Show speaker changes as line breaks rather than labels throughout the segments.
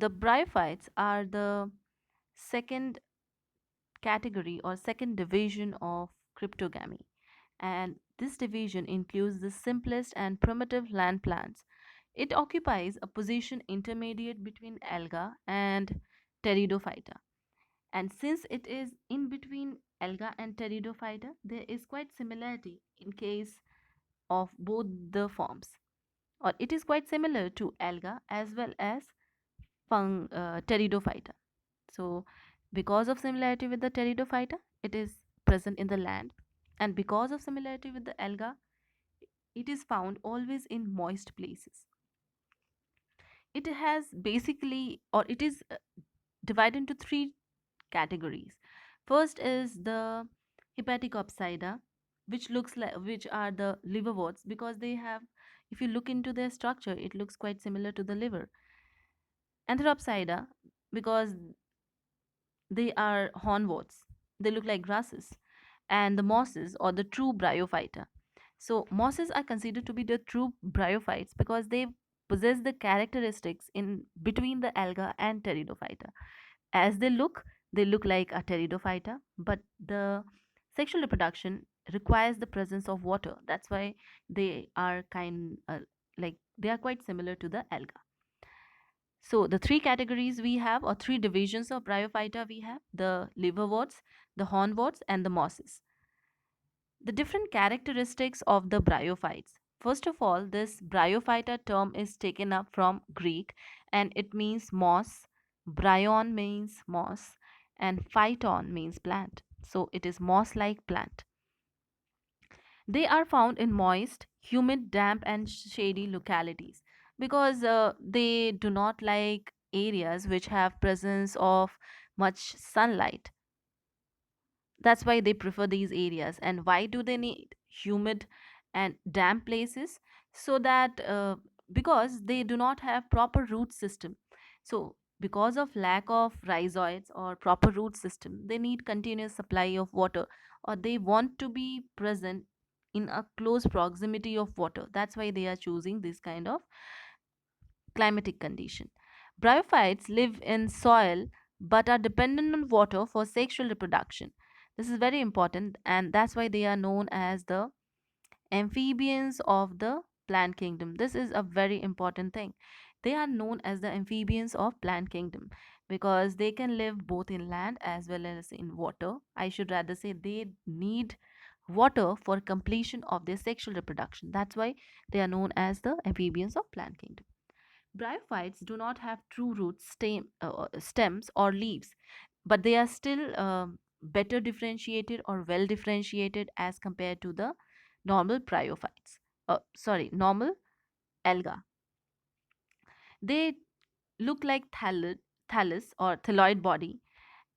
The bryophytes are the second category or second division of cryptogamy, and this division includes the simplest and primitive land plants. It occupies a position intermediate between alga and pteridophyta. And since it is in between alga and pteridophyta, there is quite similarity in case of both the forms, or it is quite similar to alga as well as pteridophyta. So, because of similarity with the pteridophyta, it is present in the land, and because of similarity with the alga, it is found always in moist places. It has basically, or it is divided into three categories. First is the Hepaticopsida, which are the liverworts, because they have, if you look into their structure, it looks quite similar to the liver. Anthropsida, because they are hornworts, they look like grasses. And the mosses, or the true bryophyta. So mosses are considered to be the true bryophytes because they possess the characteristics in between the alga and pteridophyta. As they look like a pteridophyta, but the sexual reproduction requires the presence of water. That's why they are like they are quite similar to the alga. So the three categories we have, or three divisions of bryophyta we have: the liverworts, the hornworts, and the mosses. The different characteristics of the bryophytes. First of all, this bryophyta term is taken up from Greek, and it means moss. Bryon means moss, and phyton means plant. So it is moss like plant. They are found in moist, humid, damp, and shady localities because they do not like areas which have presence of much sunlight. That's why they prefer these areas. And why do they need humid and damp places? So that because they do not have proper root system. So because of lack of rhizoids or proper root system, they need continuous supply of water, or they want to be present in a close proximity of water. That's why they are choosing this kind of climatic condition. Bryophytes live in soil but are dependent on water for sexual reproduction. This is very important, and that's why they are known as the amphibians of the plant kingdom. This is a very important thing. They are known as the amphibians of plant kingdom because they can live both in land as well as in water. I should rather say they need water for completion of their sexual reproduction. That's why they are known as the amphibians of plant kingdom. Bryophytes do not have true roots, stems, or leaves, but they are still better differentiated or well differentiated as compared to the normal bryophytes. Normal alga. They look like thallus or thalloid body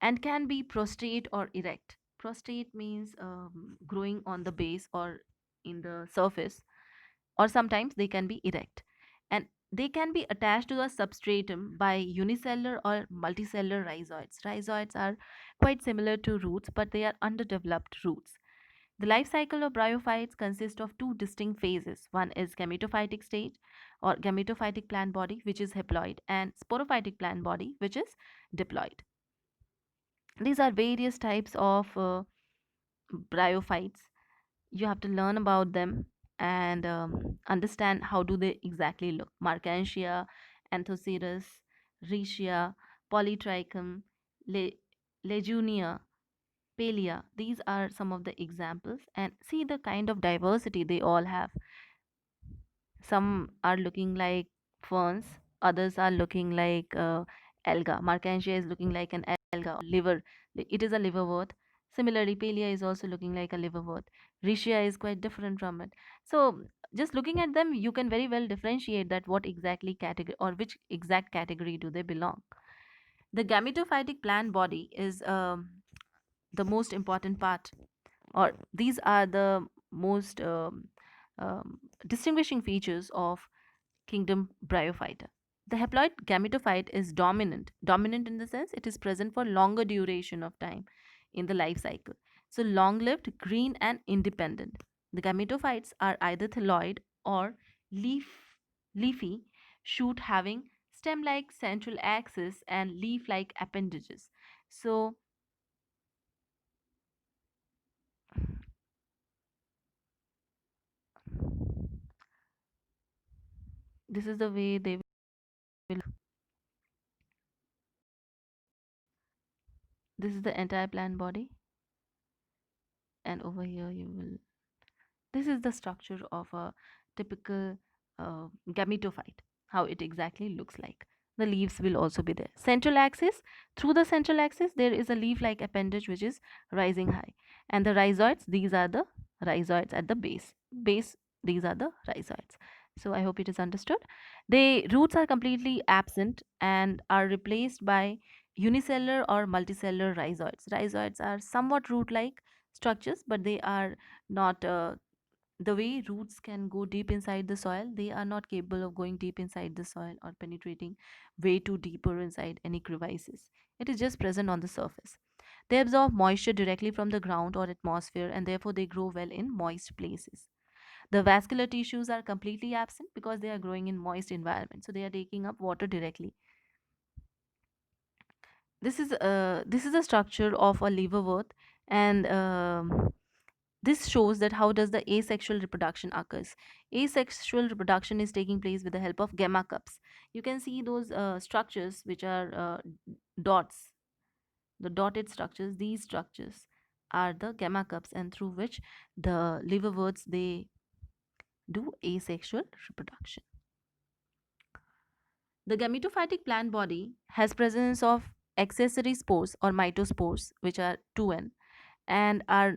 and can be prostrate or erect. Prostrate means growing on the base or in the surface, or sometimes they can be erect, and they can be attached to a substratum by unicellular or multicellular rhizoids. Rhizoids are quite similar to roots, but they are underdeveloped roots. The life cycle of bryophytes consists of two distinct phases. One is gametophytic stage or gametophytic plant body, which is haploid, and sporophytic plant body, which is diploid. These are various types of bryophytes. You have to learn about them and understand how do they exactly look. Marchantia, Anthocerus, Riccia, Polytrichum, Le- Legunia, Palea. These are some of the examples, and see the kind of diversity they all have. Some are looking like ferns, others are looking like alga. Marchantia is looking like an alga or liver. It is a liverwort. Similarly, Palea is also looking like a liverwort. Riccia is quite different from it. So, just looking at them, you can very well differentiate that what exactly category or which exact category do they belong. The gametophytic plant body is the most important part, or these are the most distinguishing features of kingdom bryophyta. The haploid gametophyte is dominant in the sense it is present for longer duration of time in the life cycle. So long lived, green, and independent. The gametophytes are either thalloid or leafy shoot having stem like central axis, and leaf like appendages. So, this is the way they will. This is the entire plant body, and over here you will. This is the structure of a typical gametophyte, how it exactly looks like. The leaves will also be there. Central axis, through the central axis, there is a leaf like appendage which is rising high. And the rhizoids, these are the rhizoids at the base. Base, these are the rhizoids. So I hope it is understood. The roots are completely absent and are replaced by unicellular or multicellular rhizoids. Rhizoids are somewhat root like structures, but they are not the way roots can go deep inside the soil. They are not capable of going deep inside the soil or penetrating way too deeper inside any crevices. It is just present on the surface. They absorb moisture directly from the ground or atmosphere, and therefore they grow well in moist places. The vascular tissues are completely absent because they are growing in moist environment, so they are taking up water directly. This is a structure of a liverwort, and this shows that how does the asexual reproduction occurs. Asexual reproduction is taking place with the help of gamma cups. You can see those structures which are dots, the dotted structures. These structures are the gamma cups, and through which the liverworts they do asexual reproduction. The gametophytic plant body has presence of accessory spores or mitospores, which are 2n, and are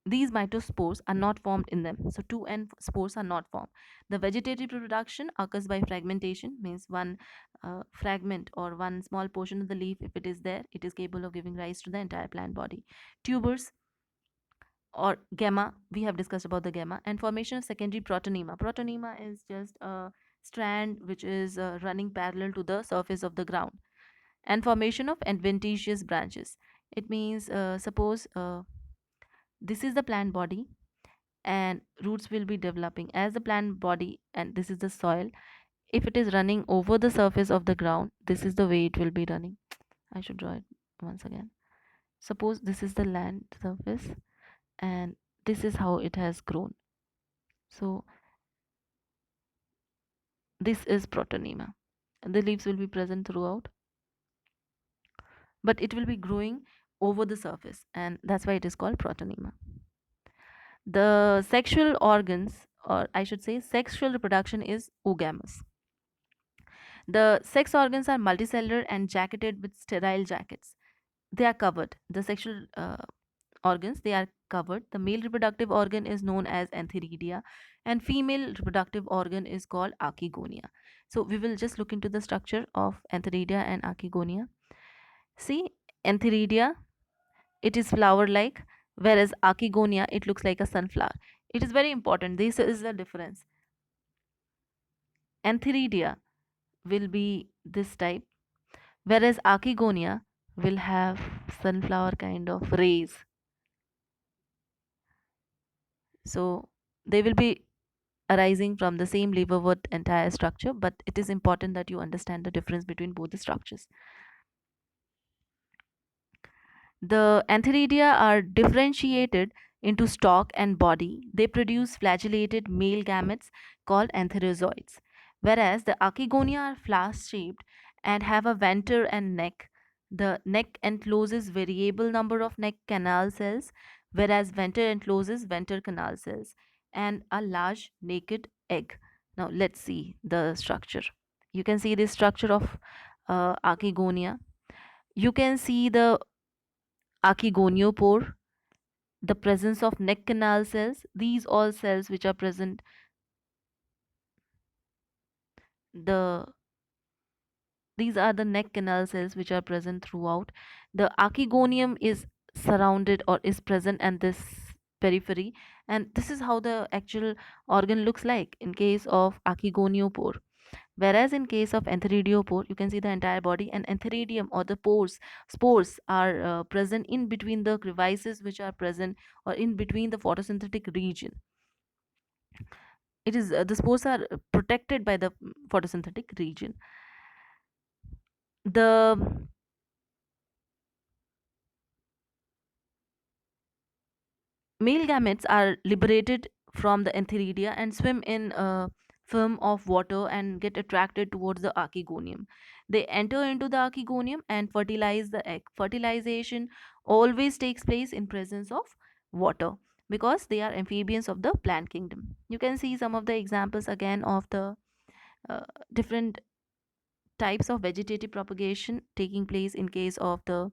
these mitospores are not formed in them. So 2n spores are not formed. The vegetative reproduction occurs by fragmentation, means one fragment or one small portion of the leaf, if it is there, it is capable of giving rise to the entire plant body. Tubers or gamma, we have discussed about the gamma, and formation of secondary protonema. Protonema is just a strand which is running parallel to the surface of the ground, and formation of adventitious branches. It means suppose this is the plant body, and roots will be developing as the plant body, and this is the soil. If it is running over the surface of the ground, this is the way it will be running. I should draw it once again. Suppose this is the land surface, and this is how it has grown. So this is protonema. The leaves will be present throughout, but it will be growing over the surface, and that's why it is called protonema. The sexual organs, or I should say sexual reproduction, is oogamous. The sex organs are multicellular and jacketed with sterile jackets. They are covered. The sexual organs, they are covered. The male reproductive organ is known as antheridia, and female reproductive organ is called archegonia. So we will just look into the structure of antheridia and archegonia. See, antheridia, it is flower like, whereas archegonia, it looks like a sunflower. It is very important. This is the difference. Antheridia will be this type, whereas archegonia will have sunflower kind of rays. So they will be arising from the same liverwort entire structure, but it is important that you understand the difference between both the structures. The antheridia are differentiated into stalk and body. They produce flagellated male gametes called antherozoids, whereas the archegonia are flask shaped and have a venter and neck. The neck encloses variable number of neck canal cells, whereas venter encloses venter canal cells and a large naked egg. Now let's see the structure. You can see the structure of archegonia. You can see the archegoniospore, the presence of neck canal cells. These all cells which are present, the these are the neck canal cells which are present throughout. The archegonium is surrounded or is present in this periphery, and this is how the actual organ looks like in case of archegoniospore. Whereas in case of antheridiopore, you can see the entire body, and antheridium or the spores are present in between the crevices which are present, or in between the photosynthetic region. It is the spores are protected by the photosynthetic region. The male gametes are liberated from the antheridia and swim in a film of water and get attracted towards the archegonium. They enter into the archegonium and fertilize the egg. Fertilization always takes place in presence of water because they are amphibians of the plant kingdom. You can see some of the examples again of the uh, different types of vegetative propagation taking place in case of the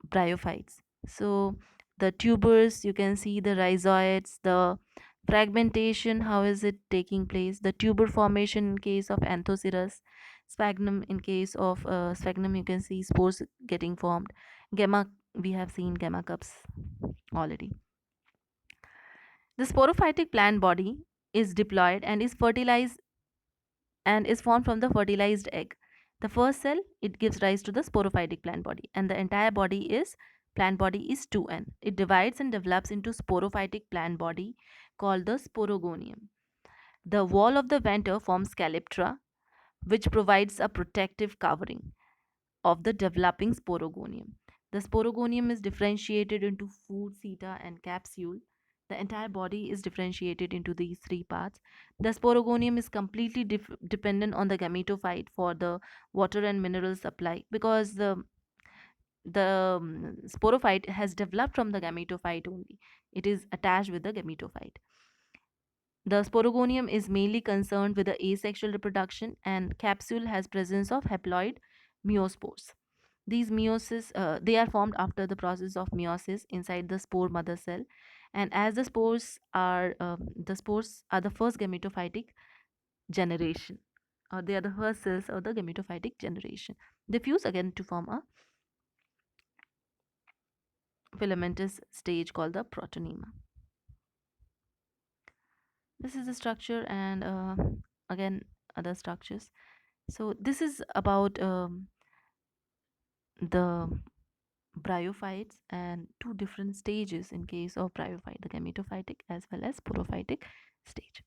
bryophytes. So the tubers, you can see the rhizoids, the fragmentation, how is it taking place? The tuber formation in case of Anthocerus, sphagnum in case of sphagnum, you can see spores getting formed. Gamma, we have seen gamma cups already. The sporophytic plant body is diploid and is fertilized and is formed from the fertilized egg. The first cell, it gives rise to the sporophytic plant body, and the entire body is plant body is 2n. It divides and develops into sporophytic plant body called the sporogonium. The wall of the venter forms calyptra, which provides a protective covering of the developing sporogonium. The sporogonium is differentiated into food, seta, and capsule. The entire body is differentiated into these three parts. The sporogonium is completely dependent on the gametophyte for the water and mineral supply because the sporophyte has developed from the gametophyte only. It is attached with the gametophyte. The sporogonium is mainly concerned with the asexual reproduction, and capsule has presence of haploid meiospores. These meiosis, they are formed after the process of meiosis inside the spore mother cell, and as the spores are the first gametophytic generation, or they are the first cells of the gametophytic generation. They fuse again to form a filamentous stage called the protonema. This is the structure, and again other structures. So this is about the bryophytes and two different stages in case of bryophyte, the gametophytic as well as sporophytic stage.